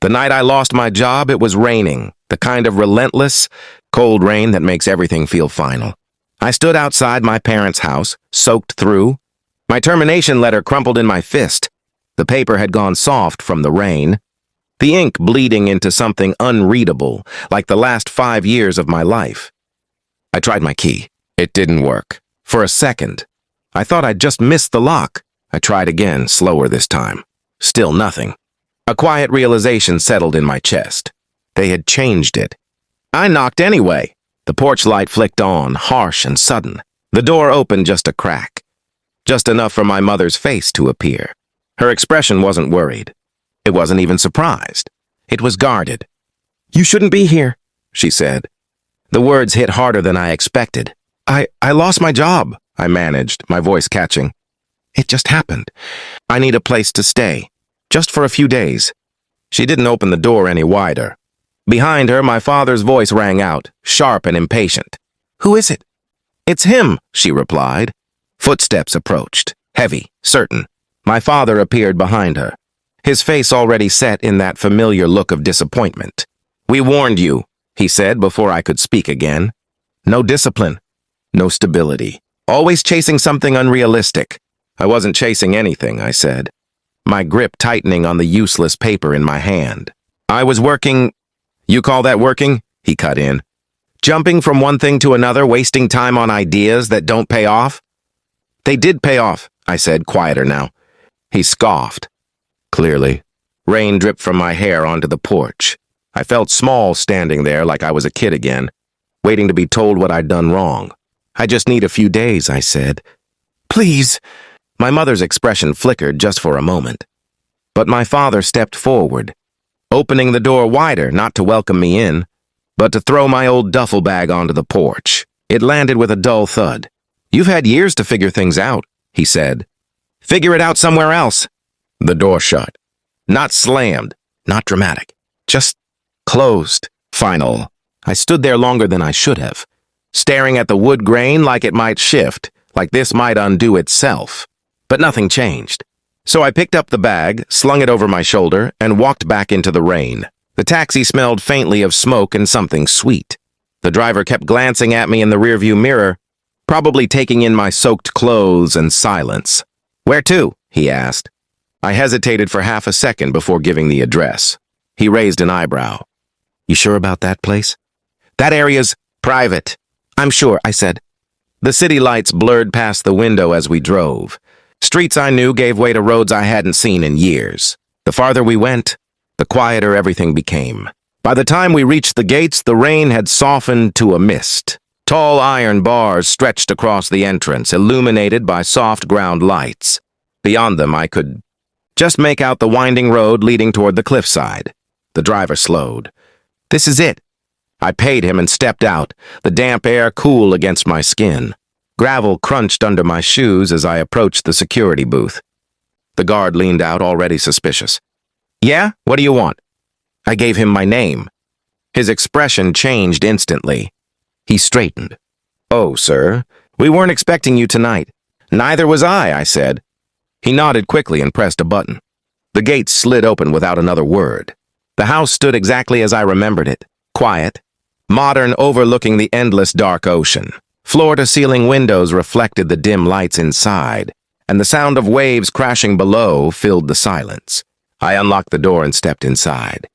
The night I lost my job, it was raining, the kind of relentless, cold rain that makes everything feel final. I stood outside my parents' house, soaked through. My termination letter crumpled in my fist. The paper had gone soft from the rain, the ink bleeding into something unreadable, like the last 5 years of my life. I tried my key. It didn't work. For a second, I thought I'd just missed the lock. I tried again, slower this time. Still nothing. A quiet realization settled in my chest. They had changed it. I knocked anyway. The porch light flicked on, harsh and sudden. The door opened just a crack. Just enough for my mother's face to appear. Her expression wasn't worried. It wasn't even surprised. It was guarded. "You shouldn't be here," she said. The words hit harder than I expected. I lost my job," I managed, my voice catching. "It just happened. I need a place to stay. Just for a few days." She didn't open the door any wider. Behind her, my father's voice rang out, sharp and impatient. "Who is it?" "It's him," she replied. Footsteps approached, heavy, certain. My father appeared behind her, his face already set in that familiar look of disappointment. "We warned you," he said before I could speak again. "No discipline, no stability. Always chasing something unrealistic." "I wasn't chasing anything," I said, my grip tightening on the useless paper in my hand. "I was working—" "You call that working?" he cut in. "Jumping from one thing to another, wasting time on ideas that don't pay off?" "They did pay off," I said, quieter now. He scoffed. Clearly. Rain dripped from my hair onto the porch. I felt small standing there like I was a kid again, waiting to be told what I'd done wrong. "I just need a few days," I said. "Please." My mother's expression flickered just for a moment. But my father stepped forward, opening the door wider, not to welcome me in, but to throw my old duffel bag onto the porch. It landed with a dull thud. "You've had years to figure things out," he said. "Figure it out somewhere else." The door shut. Not slammed, not dramatic. Just closed. Final. I stood there longer than I should have, staring at the wood grain like it might shift, like this might undo itself. But nothing changed. So I picked up the bag, slung it over my shoulder, and walked back into the rain. The taxi smelled faintly of smoke and something sweet. The driver kept glancing at me in the rearview mirror, probably taking in my soaked clothes and silence. "Where to?" he asked. I hesitated for half a second before giving the address. He raised an eyebrow. "You sure about that place?" "That area's private." "I'm sure," I said. The city lights blurred past the window as we drove. Streets I knew gave way to roads I hadn't seen in years. The farther we went, the quieter everything became. By the time we reached the gates, the rain had softened to a mist. Tall iron bars stretched across the entrance, illuminated by soft ground lights. Beyond them, I could just make out the winding road leading toward the cliffside. The driver slowed. "This is it." I paid him and stepped out, the damp air cool against my skin. Gravel crunched under my shoes as I approached the security booth. The guard leaned out, already suspicious. "Yeah? What do you want?" I gave him my name. His expression changed instantly. He straightened. "Oh, sir, we weren't expecting you tonight." "Neither was I said. He nodded quickly and pressed a button. The gates slid open without another word. The house stood exactly as I remembered it. Quiet, modern, overlooking the endless dark ocean. Floor-to-ceiling windows reflected the dim lights inside, and the sound of waves crashing below filled the silence. I unlocked the door and stepped inside.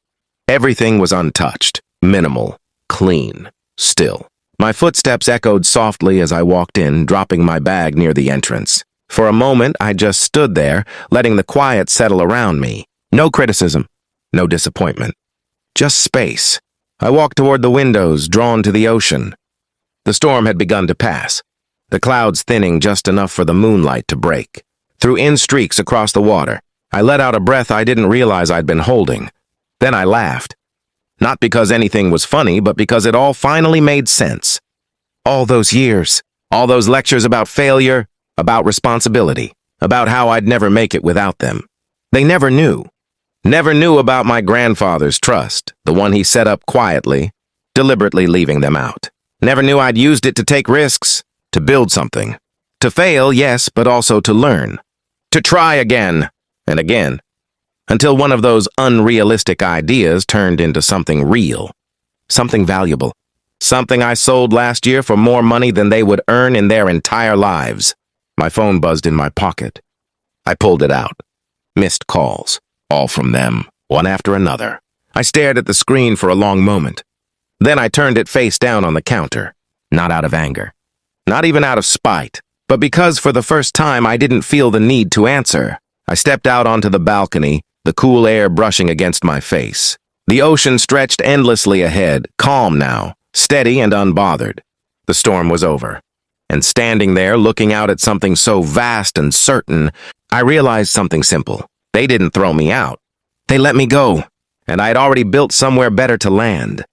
Everything was untouched, minimal, clean, still. My footsteps echoed softly as I walked in, dropping my bag near the entrance. For a moment, I just stood there, letting the quiet settle around me. No criticism, no disappointment. Just space. I walked toward the windows, drawn to the ocean. The storm had begun to pass, the clouds thinning just enough for the moonlight to break. Through in-streaks across the water, I let out a breath I didn't realize I'd been holding. Then I laughed. Not because anything was funny, but because it all finally made sense. All those years, all those lectures about failure, about responsibility, about how I'd never make it without them. They never knew. Never knew about my grandfather's trust, the one he set up quietly, deliberately leaving them out. Never knew I'd used it to take risks, to build something. To fail, yes, but also to learn. To try again, and again, until one of those unrealistic ideas turned into something real, something valuable, something I sold last year for more money than they would earn in their entire lives. My phone buzzed in my pocket. I pulled it out. Missed calls, all from them, one after another. I stared at the screen for a long moment. Then I turned it face down on the counter, not out of anger, not even out of spite, but because for the first time I didn't feel the need to answer. I stepped out onto the balcony, the cool air brushing against my face. The ocean stretched endlessly ahead, calm now, steady and unbothered. The storm was over, and standing there looking out at something so vast and certain, I realized something simple. They didn't throw me out. They let me go, and I'd already built somewhere better to land.